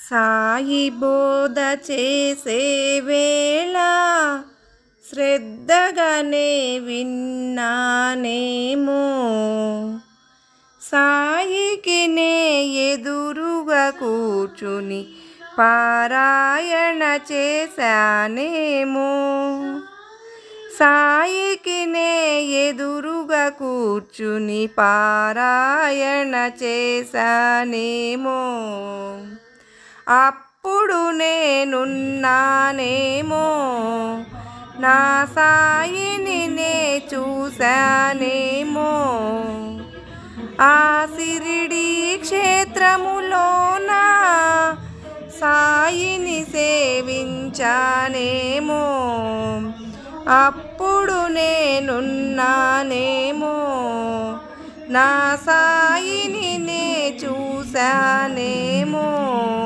సాయి బోధ చేసే వేళ శ్రద్ధగానే విన్నానేమో, సాయికి నే ఎదురుగా కూర్చుని పారాయణ చేశానేమో, సాయికి నే ఎదురుగా కూర్చుని పారాయణ చేశానేమో, అప్పుడు నేనున్నానేమో, నా సాయిని నే చూశానేమో, ఆ షిరిడీ క్షేత్రములోన సాయిని సేవించానేమో, అప్పుడు నేనున్నానేమో, నా సాయిని నే చూశానేమో.